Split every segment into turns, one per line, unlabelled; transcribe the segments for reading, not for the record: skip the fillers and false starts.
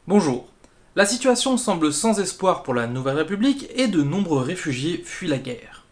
Bonjour. La situation semble sans espoir pour la Nouvelle République et de nombreux réfugiés fuient la guerre.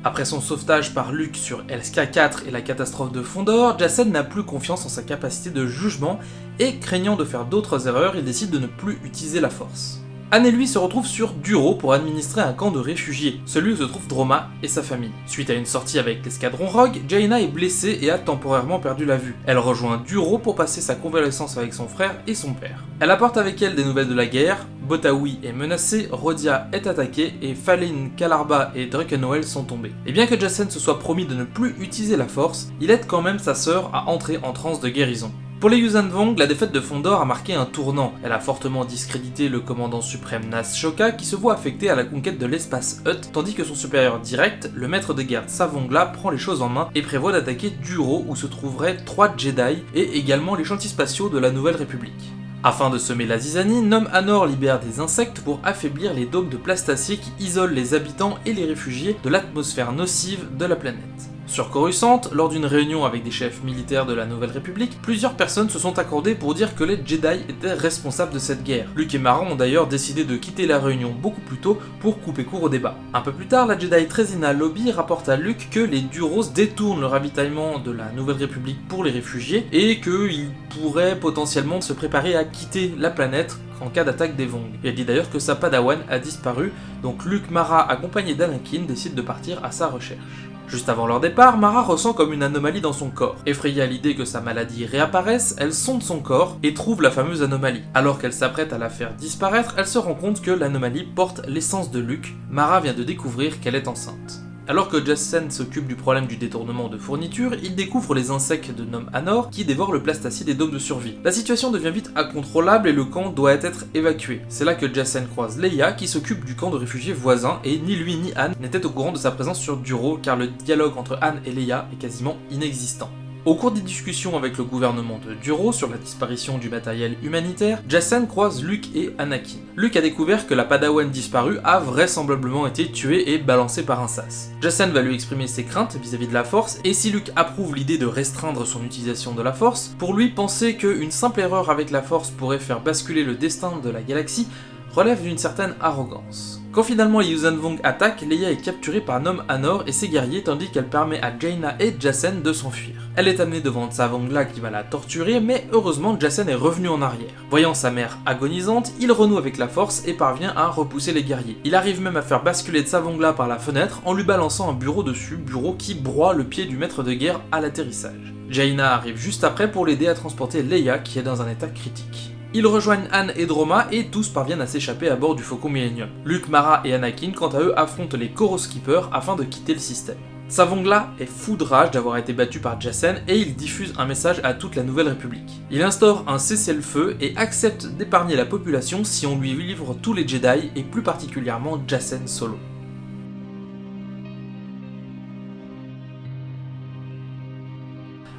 Après son sauvetage par Luke sur LSK-4 et la catastrophe de Fondor, Jacen n'a plus confiance en sa capacité de jugement et, craignant de faire d'autres erreurs, il décide de ne plus utiliser la force. Anne et lui se retrouvent sur Duro pour administrer un camp de réfugiés, celui où se trouve Droma et sa famille. Suite à une sortie avec l'escadron Rogue, Jaina est blessée et a temporairement perdu la vue. Elle rejoint Duro pour passer sa convalescence avec son frère et son père. Elle apporte avec elle des nouvelles de la guerre, Botaoui est menacé, Rodia est attaqué et Falin, Kalarba et Drukenwell sont tombés. Et bien que Jacen se soit promis de ne plus utiliser la force, il aide quand même sa sœur à entrer en transe de guérison. Pour les Yuuzhan Vong, la défaite de Fondor a marqué un tournant. Elle a fortement discrédité le commandant suprême Nass Shoka qui se voit affecté à la conquête de l'espace Hutt, tandis que son supérieur direct, le maître de guerre Savongla, prend les choses en main et prévoit d'attaquer Duro où se trouveraient 3 Jedi et également les chantiers spatiaux de la Nouvelle République. Afin de semer la zizanie, Nom Anor libère des insectes pour affaiblir les dômes de plastacier qui isolent les habitants et les réfugiés de l'atmosphère nocive de la planète. Sur Coruscant, lors d'une réunion avec des chefs militaires de la Nouvelle République, plusieurs personnes se sont accordées pour dire que les Jedi étaient responsables de cette guerre. Luke et Mara ont d'ailleurs décidé de quitter la réunion beaucoup plus tôt pour couper court au débat. Un peu plus tard, la Jedi Trezina Lobby rapporte à Luke que les Duros détournent le ravitaillement de la Nouvelle République pour les réfugiés et qu'ils pourraient potentiellement se préparer à quitter la planète en cas d'attaque des Vong. Et elle dit d'ailleurs que sa padawan a disparu, donc Luke, Mara accompagné d'Anakin décident de partir à sa recherche. Juste avant leur départ, Mara ressent comme une anomalie dans son corps. Effrayée à l'idée que sa maladie réapparaisse, elle sonde son corps et trouve la fameuse anomalie. Alors qu'elle s'apprête à la faire disparaître, elle se rend compte que l'anomalie porte l'essence de Luke. Mara vient de découvrir qu'elle est enceinte. Alors que Jacen s'occupe du problème du détournement de fournitures, il découvre les insectes de Nom Anor qui dévorent le plastacier des dômes de survie. La situation devient vite incontrôlable et le camp doit être évacué. C'est là que Jacen croise Leia qui s'occupe du camp de réfugiés voisins et ni lui ni Anne n'étaient au courant de sa présence sur Duro car le dialogue entre Anne et Leia est quasiment inexistant. Au cours des discussions avec le gouvernement de Duro sur la disparition du matériel humanitaire, Jacen croise Luke et Anakin. Luke a découvert que la padawan disparue a vraisemblablement été tuée et balancée par un sas. Jacen va lui exprimer ses craintes vis-à-vis de la force, et si Luke approuve l'idée de restreindre son utilisation de la force, pour lui penser qu'une simple erreur avec la force pourrait faire basculer le destin de la galaxie relève d'une certaine arrogance. Quand finalement les Yuuzhan Vong attaquent, Leia est capturée par Nom Anor et ses guerriers tandis qu'elle permet à Jaina et Jacen de s'enfuir. Elle est amenée devant Savongla qui va la torturer, mais heureusement Jacen est revenu en arrière. Voyant sa mère agonisante, il renoue avec la force et parvient à repousser les guerriers. Il arrive même à faire basculer Savongla par la fenêtre en lui balançant un bureau dessus, bureau qui broie le pied du maître de guerre à l'atterrissage. Jaina arrive juste après pour l'aider à transporter Leia qui est dans un état critique. Ils rejoignent Anne et Droma et tous parviennent à s'échapper à bord du Faucon Millennium. Luke, Mara et Anakin, quant à eux, affrontent les Koroskippers afin de quitter le système. Savongla est fou de rage d'avoir été battu par Jacen et il diffuse un message à toute la Nouvelle République. Il instaure un cessez-le-feu et accepte d'épargner la population si on lui livre tous les Jedi et plus particulièrement Jacen solo.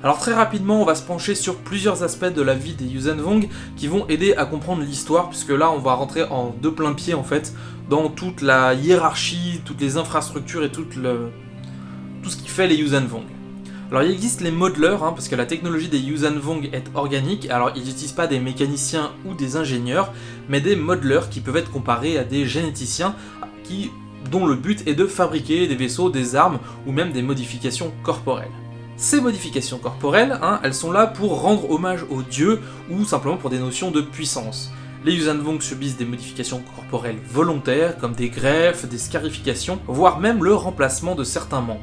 Alors très rapidement, on va se pencher sur plusieurs aspects de la vie des Yuuzhan Vong qui vont aider à comprendre l'histoire, puisque là on va rentrer en de plein pied en fait dans toute la hiérarchie, toutes les infrastructures et tout ce qui fait les Yuuzhan Vong. Alors il existe les modeleurs, parce que la technologie des Yuuzhan Vong est organique, alors ils n'utilisent pas des mécaniciens ou des ingénieurs, mais des modeleurs qui peuvent être comparés à des généticiens dont le but est de fabriquer des vaisseaux, des armes ou même des modifications corporelles. Ces modifications corporelles, elles sont là pour rendre hommage aux dieux ou simplement pour des notions de puissance. Les Yuuzhan Vong subissent des modifications corporelles volontaires comme des greffes, des scarifications, voire même le remplacement de certains membres.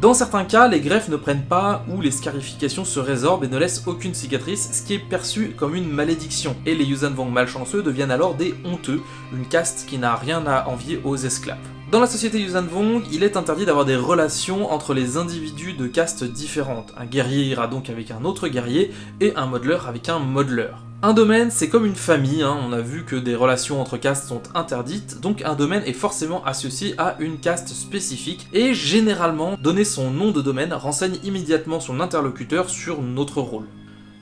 Dans certains cas, les greffes ne prennent pas ou les scarifications se résorbent et ne laissent aucune cicatrice, ce qui est perçu comme une malédiction, et les Yuuzhan Vong malchanceux deviennent alors des honteux, une caste qui n'a rien à envier aux esclaves. Dans la société Yuuzhan Vong, il est interdit d'avoir des relations entre les individus de castes différentes. Un guerrier ira donc avec un autre guerrier, et un modeleur avec un modeleur. Un domaine, c'est comme une famille, hein. On a vu que des relations entre castes sont interdites, donc un domaine est forcément associé à une caste spécifique, et généralement, donner son nom de domaine renseigne immédiatement son interlocuteur sur notre rôle.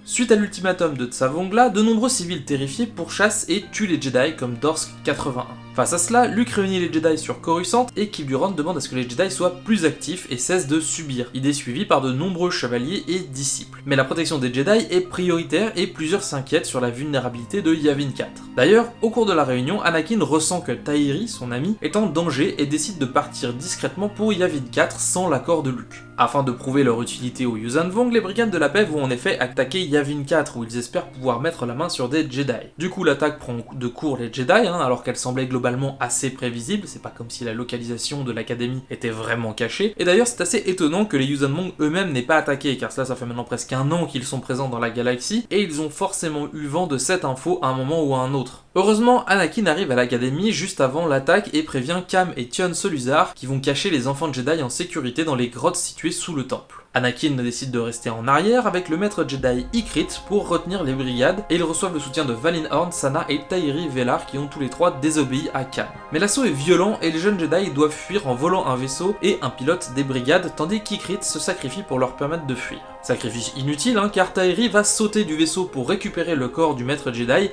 Suite à l'ultimatum de Tsavongla, de nombreux civils terrifiés pourchassent et tuent les Jedi comme Dorsk 81. Face à cela, Luke réunit les Jedi sur Coruscant et Kylo Durant demande à ce que les Jedi soient plus actifs et cessent de subir, idée suivie par de nombreux chevaliers et disciples. Mais la protection des Jedi est prioritaire et plusieurs s'inquiètent sur la vulnérabilité de Yavin 4. D'ailleurs, au cours de la réunion, Anakin ressent que Tahiri, son ami, est en danger et décide de partir discrètement pour Yavin 4 sans l'accord de Luke. Afin de prouver leur utilité aux Yuuzhan Vong, les Brigades de la Paix vont en effet attaquer Yavin 4 où ils espèrent pouvoir mettre la main sur des Jedi. Du coup, l'attaque prend de court les Jedi, alors qu'elle semblait globalement assez prévisible, c'est pas comme si la localisation de l'académie était vraiment cachée. Et d'ailleurs, c'est assez étonnant que les Yuuzhan Vong eux-mêmes n'aient pas attaqué, car ça fait maintenant presque un an qu'ils sont présents dans la galaxie, et ils ont forcément eu vent de cette info à un moment ou à un autre. Heureusement, Anakin arrive à l'académie juste avant l'attaque et prévient Cam et Tion Soluzar qui vont cacher les enfants de Jedi en sécurité dans les grottes situées sous le temple. Anakin décide de rester en arrière avec le maître Jedi Ikrit pour retenir les brigades et ils reçoivent le soutien de Valin Horn, Sana et Tahiri Velar qui ont tous les trois désobéi à Cam. Mais l'assaut est violent et les jeunes Jedi doivent fuir en volant un vaisseau et un pilote des brigades tandis qu'Ikrit se sacrifie pour leur permettre de fuir. Sacrifice inutile car Tahiri va sauter du vaisseau pour récupérer le corps du maître Jedi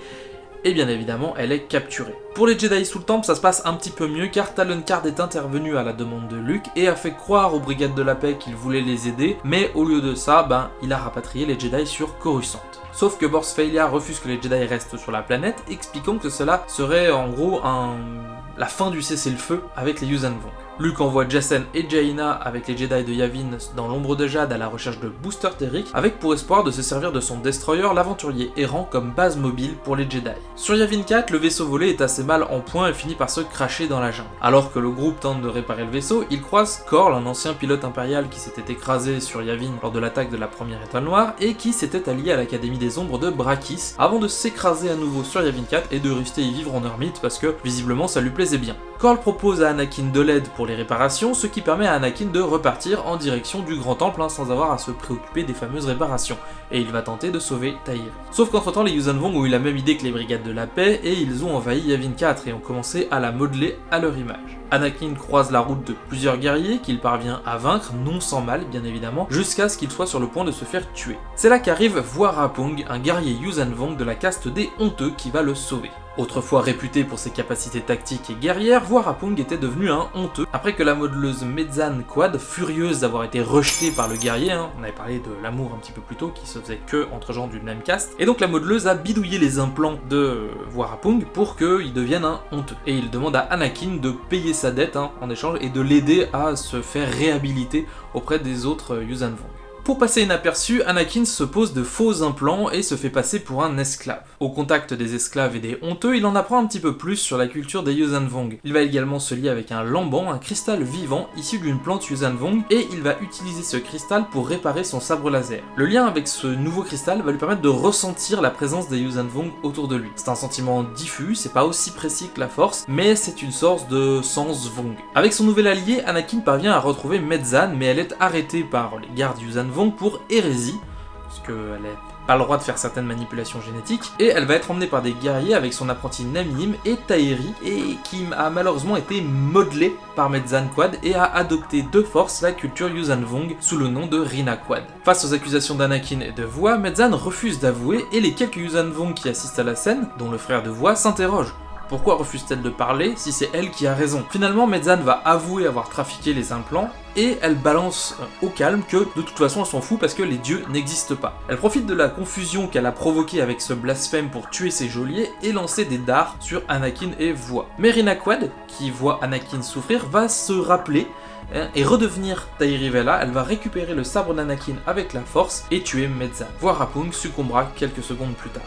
et bien évidemment elle est capturée. Pour les Jedi sous le temple, ça se passe un petit peu mieux car Talon Karrde est intervenu à la demande de Luke et a fait croire aux Brigades de la Paix qu'il voulait les aider, mais au lieu de ça, il a rapatrié les Jedi sur Coruscant. Sauf que Borz Fey'lya refuse que les Jedi restent sur la planète, expliquant que cela serait en gros la fin du cessez-le-feu avec les Yuuzhan Vong. Luke envoie Jacen et Jaina avec les Jedi de Yavin dans l'ombre de Jade à la recherche de Booster Terriq, avec pour espoir de se servir de son destroyer, l'aventurier errant, comme base mobile pour les Jedi. Sur Yavin 4, le vaisseau volé est assez mal en point et finit par se cracher dans la jungle. Alors que le groupe tente de réparer le vaisseau, il croise Korl, un ancien pilote impérial qui s'était écrasé sur Yavin lors de l'attaque de la première étoile noire et qui s'était allié à l'Académie des Ombres de Brakis avant de s'écraser à nouveau sur Yavin 4 et de rester y vivre en ermite parce que visiblement ça lui plaisait bien. Korl propose à Anakin de l'aide pour les réparations, ce qui permet à Anakin de repartir en direction du Grand Temple sans avoir à se préoccuper des fameuses réparations, et il va tenter de sauver Tahiri. Sauf qu'entre temps les Yuuzhan Vong ont eu la même idée que les Brigades de la Paix et ils ont envahi Yavin 4 et ont commencé à la modeler à leur image. Anakin croise la route de plusieurs guerriers qu'il parvient à vaincre, non sans mal bien évidemment, jusqu'à ce qu'il soit sur le point de se faire tuer. C'est là qu'arrive Voirapong, un guerrier Yuuzhan Vong de la caste des Honteux qui va le sauver. Autrefois réputé pour ses capacités tactiques et guerrières, Voirapong était devenu un honteux après que la modeleuse Mezzan Quad, furieuse d'avoir été rejetée par le guerrier, on avait parlé de l'amour un petit peu plus tôt qui se faisait que entre gens d'une même caste, et donc la modeleuse a bidouillé les implants de Voirapong pour qu'il devienne un honteux. Et il demande à Anakin de payer sa dette en échange et de l'aider à se faire réhabiliter auprès des autres Yuuzhan Vong. Pour passer inaperçu, Anakin se pose de faux implants et se fait passer pour un esclave. Au contact des esclaves et des honteux, il en apprend un petit peu plus sur la culture des Yuuzhan Vong. Il va également se lier avec un lamban, un cristal vivant issu d'une plante Yuuzhan Vong, et il va utiliser ce cristal pour réparer son sabre laser. Le lien avec ce nouveau cristal va lui permettre de ressentir la présence des Yuuzhan Vong autour de lui. C'est un sentiment diffus, c'est pas aussi précis que la force, mais c'est une source de sens Vong. Avec son nouvel allié, Anakin parvient à retrouver Mezzan, mais elle est arrêtée par les gardes Yuuzhan Vong pour hérésie, parce qu'elle n'a pas le droit de faire certaines manipulations génétiques, et elle va être emmenée par des guerriers avec son apprenti Namim et Tahiri, et qui a malheureusement été modelé par Mezzan Quad et a adopté de force la culture Yuuzhan Vong sous le nom de Rina Quad. Face aux accusations d'Anakin et de Voix, Mezzan refuse d'avouer, et les quelques Yuuzhan Vong qui assistent à la scène, dont le frère de Voix, s'interrogent. Pourquoi refuse-t-elle de parler si c'est elle qui a raison? Finalement, Mezzan va avouer avoir trafiqué les implants, et elle balance au calme que de toute façon elle s'en fout parce que les dieux n'existent pas. Elle profite de la confusion qu'elle a provoquée avec ce blasphème pour tuer ses geôliers et lancer des dards sur Anakin et Voix. Mais Rina Quad, qui voit Anakin souffrir, va se rappeler et redevenir Tahiri Vela. Elle va récupérer le sabre d'Anakin avec la force et tuer Mezzan. Voirapong succombera quelques secondes plus tard.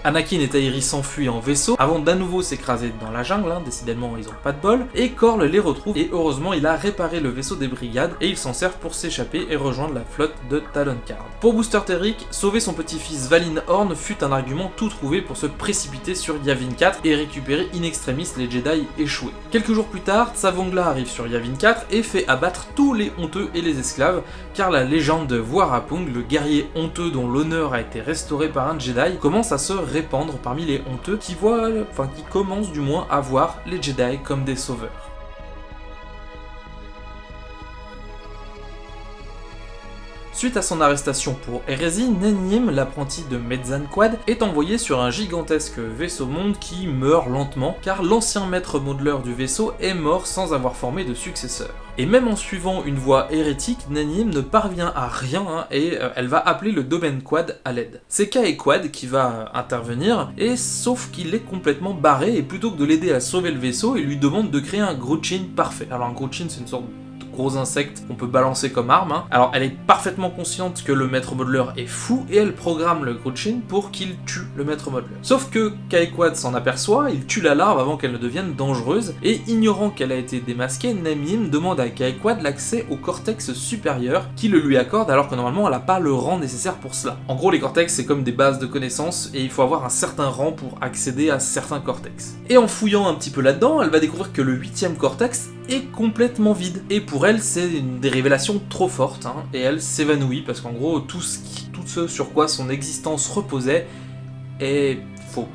Anakin et Tahiri s'enfuient en vaisseau avant d'à nouveau s'écraser dans la jungle, décidément ils ont pas de bol, et Korl les retrouve et heureusement il a réparé le vaisseau des brigades et il s'en sert pour s'échapper et rejoindre la flotte de Talon Karrde. Pour Booster Terriq, sauver son petit-fils Valin Horn fut un argument tout trouvé pour se précipiter sur Yavin 4 et récupérer in extremis les Jedi échoués. Quelques jours plus tard, Tsavongla arrive sur Yavin 4 et fait abattre tous les honteux et les esclaves, car la légende de Voirapong, le guerrier honteux dont l'honneur a été restauré par un Jedi, commence à se répandre parmi les honteux qui commencent du moins à voir les Jedi comme des sauveurs. Suite à son arrestation pour hérésie, Nenyim, l'apprenti de Mezanquad, est envoyé sur un gigantesque vaisseau-monde qui meurt lentement, car l'ancien maître modeleur du vaisseau est mort sans avoir formé de successeur. Et même en suivant une voie hérétique, Nenyim ne parvient à rien et elle va appeler le Domaine Quad à l'aide. C'est Kaequad qui va intervenir, et sauf qu'il est complètement barré, et plutôt que de l'aider à sauver le vaisseau, il lui demande de créer un Gruchin parfait. Alors un Gruchin, c'est une sorte de gros insecte qu'on peut balancer comme arme. Alors elle est parfaitement consciente que le maître modeleur est fou et elle programme le Gruchin pour qu'il tue le maître modeleur. Sauf que Kaequad s'en aperçoit, il tue la larve avant qu'elle ne devienne dangereuse, et ignorant qu'elle a été démasquée, Nenyim demande à Kaequad l'accès au cortex supérieur qui le lui accorde alors que normalement elle n'a pas le rang nécessaire pour cela. En gros les cortex c'est comme des bases de connaissances et il faut avoir un certain rang pour accéder à certains cortex. Et en fouillant un petit peu là-dedans, elle va découvrir que le 8ème cortex est complètement vide. Et pour elle, c'est des révélations trop fortes, et elle s'évanouit, parce qu'en gros, tout ce sur quoi son existence reposait est faux.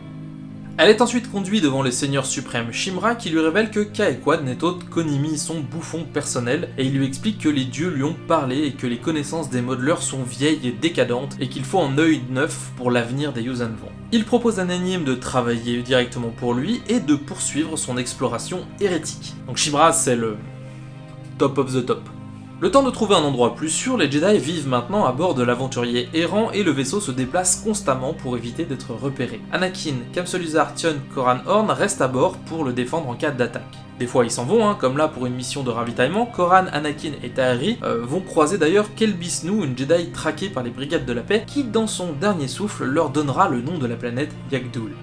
Elle est ensuite conduite devant le seigneur suprême Shimra qui lui révèle que Kaequad n'est autre qu'Onimi, son bouffon personnel, et il lui explique que les dieux lui ont parlé et que les connaissances des modeleurs sont vieilles et décadentes et qu'il faut un œil neuf pour l'avenir des Yuuzhan Vong. Il propose à Nenyim de travailler directement pour lui et de poursuivre son exploration hérétique. Donc Shimra c'est le top of the top. Le temps de trouver un endroit plus sûr, les Jedi vivent maintenant à bord de l'aventurier errant et le vaisseau se déplace constamment pour éviter d'être repéré. Anakin, Kamseluzar, Tion, Corran Horn restent à bord pour le défendre en cas d'attaque. Des fois ils s'en vont, comme là pour une mission de ravitaillement, Corran, Anakin et Tahiri vont croiser d'ailleurs Kelby Snoo, une Jedi traquée par les Brigades de la Paix, qui dans son dernier souffle leur donnera le nom de la planète Yak-Dul.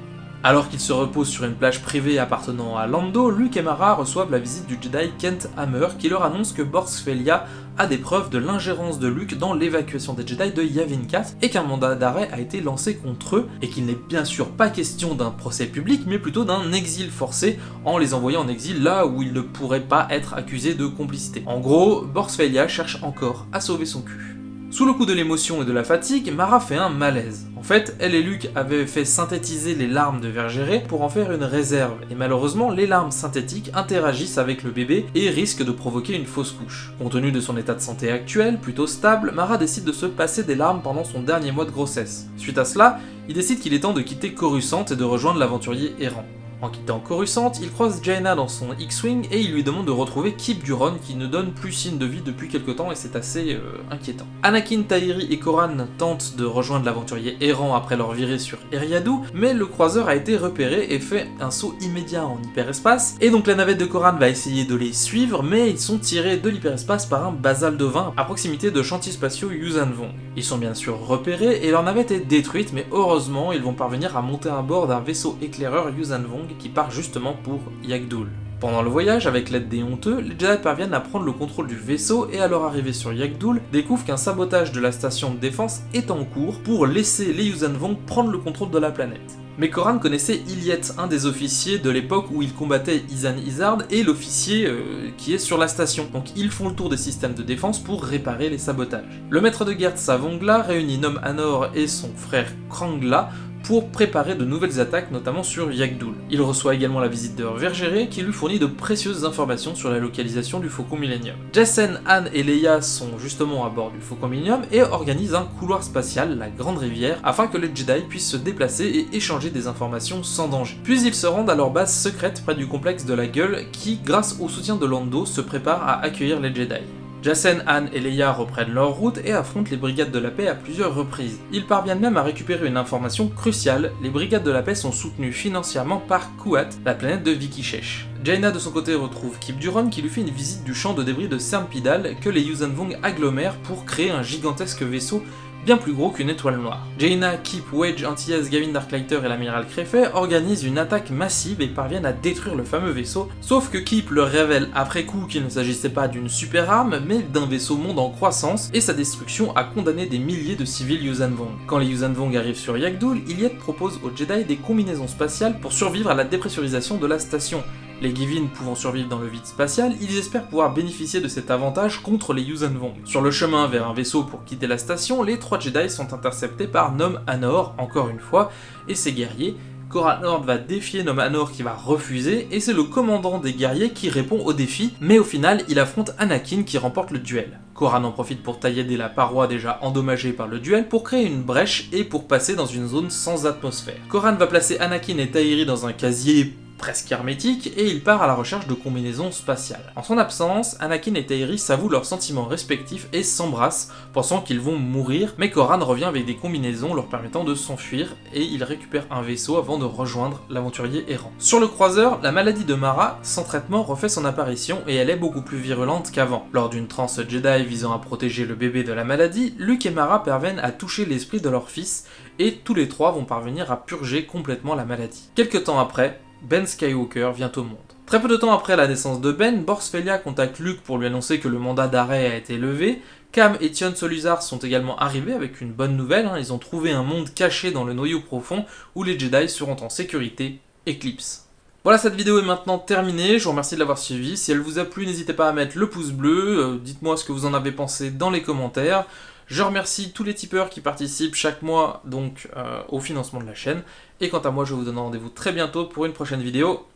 Alors qu'ils se reposent sur une plage privée appartenant à Lando, Luke et Mara reçoivent la visite du Jedi Kent Hammer qui leur annonce que Borsk Felia a des preuves de l'ingérence de Luke dans l'évacuation des Jedi de Yavin 4 et qu'un mandat d'arrêt a été lancé contre eux et qu'il n'est bien sûr pas question d'un procès public mais plutôt d'un exil forcé en les envoyant en exil là où ils ne pourraient pas être accusés de complicité. En gros, Borsk Felia cherche encore à sauver son cul. Sous le coup de l'émotion et de la fatigue, Mara fait un malaise. En fait, elle et Luke avaient fait synthétiser les larmes de Vergéré pour en faire une réserve, et malheureusement, les larmes synthétiques interagissent avec le bébé et risquent de provoquer une fausse couche. Compte tenu de son état de santé actuel, plutôt stable, Mara décide de se passer des larmes pendant son dernier mois de grossesse. Suite à cela, il décide qu'il est temps de quitter Coruscant et de rejoindre l'aventurier errant. En quittant Coruscant, il croise Jaina dans son X-Wing et il lui demande de retrouver Kyp Durron qui ne donne plus signe de vie depuis quelque temps et c'est assez inquiétant. Anakin, Tahiri et Corran tentent de rejoindre l'aventurier errant après leur virée sur Eriadu, mais le croiseur a été repéré et fait un saut immédiat en hyperespace, et donc la navette de Corran va essayer de les suivre, mais ils sont tirés de l'hyperespace par un basal de vin à proximité de chantiers spatiaux Yuuzhan Vong. Ils sont bien sûr repérés et leur navette est détruite, mais heureusement ils vont parvenir à monter à bord d'un vaisseau éclaireur Yuuzhan Vong qui part justement pour Yak-Dul. Pendant le voyage, avec l'aide des honteux, les Jedi parviennent à prendre le contrôle du vaisseau et à leur arrivée sur Yak-Dul, découvrent qu'un sabotage de la station de défense est en cours pour laisser les Yuuzhan Vong prendre le contrôle de la planète. Mais Corran connaissait Ilyet, un des officiers de l'époque où il combattait Izan Izard, et l'officier qui est sur la station. Donc ils font le tour des systèmes de défense pour réparer les sabotages. Le maître de guerre Savongla réunit Nom Anor et son frère Krangla pour préparer de nouvelles attaques, notamment sur Yak-Dul. Il reçoit également la visite de Vergéré, qui lui fournit de précieuses informations sur la localisation du Faucon Millenium. Jacen, Han et Leia sont justement à bord du Faucon Millenium et organisent un couloir spatial, la Grande Rivière, afin que les Jedi puissent se déplacer et échanger des informations sans danger. Puis ils se rendent à leur base secrète près du complexe de la Gueule, qui, grâce au soutien de Lando, se prépare à accueillir les Jedi. Jacen, Han et Leia reprennent leur route et affrontent les Brigades de la Paix à plusieurs reprises. Ils parviennent même à récupérer une information cruciale, les Brigades de la Paix sont soutenues financièrement par Kuat, la planète de Vikishesh. Jaina de son côté retrouve Kyp Durron qui lui fait une visite du champ de débris de Sermpidal que les Yuuzhan Vong agglomèrent pour créer un gigantesque vaisseau bien plus gros qu'une étoile noire. Jaina, Kyp, Wedge, Antilles, Gavin Darklighter et l'amiral Crefet organisent une attaque massive et parviennent à détruire le fameux vaisseau, sauf que Kyp leur révèle après coup qu'il ne s'agissait pas d'une super arme, mais d'un vaisseau monde en croissance, et sa destruction a condamné des milliers de civils Yuuzhan Vong. Quand les Yuuzhan Vong arrivent sur Yak-Dul, Ilyet propose aux Jedi des combinaisons spatiales pour survivre à la dépressurisation de la station. Les Givin pouvant survivre dans le vide spatial, ils espèrent pouvoir bénéficier de cet avantage contre les Yuuzhan Vong. Sur le chemin vers un vaisseau pour quitter la station, les 3 Jedi sont interceptés par Nom Anor, encore une fois, et ses guerriers. Korra Nord va défier Nom Anor qui va refuser, et c'est le commandant des guerriers qui répond au défi, mais au final il affronte Anakin qui remporte le duel. Korra en profite pour taillader la paroi déjà endommagée par le duel pour créer une brèche et pour passer dans une zone sans atmosphère. Korra va placer Anakin et Tahiri dans un casier presque hermétique, et il part à la recherche de combinaisons spatiales. En son absence, Anakin et Tahiri s'avouent leurs sentiments respectifs et s'embrassent, pensant qu'ils vont mourir, mais Korra revient avec des combinaisons leur permettant de s'enfuir, et il récupère un vaisseau avant de rejoindre l'aventurier errant. Sur le croiseur, la maladie de Mara, sans traitement, refait son apparition, et elle est beaucoup plus virulente qu'avant. Lors d'une transe Jedi visant à protéger le bébé de la maladie, Luke et Mara parviennent à toucher l'esprit de leur fils, et tous les trois vont parvenir à purger complètement la maladie. Quelque temps après, Ben Skywalker vient au monde. Très peu de temps après la naissance de Ben, Borsfelia contacte Luke pour lui annoncer que le mandat d'arrêt a été levé. Cam et Tion Soluzar sont également arrivés avec une bonne nouvelle, ils ont trouvé un monde caché dans le noyau profond où les Jedi seront en sécurité, Eclipse. Voilà, cette vidéo est maintenant terminée, je vous remercie de l'avoir suivie. Si elle vous a plu, n'hésitez pas à mettre le pouce bleu, dites-moi ce que vous en avez pensé dans les commentaires. Je remercie tous les tipeurs qui participent chaque mois donc au financement de la chaîne. Et quant à moi, je vous donne rendez-vous très bientôt pour une prochaine vidéo.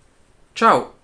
Ciao!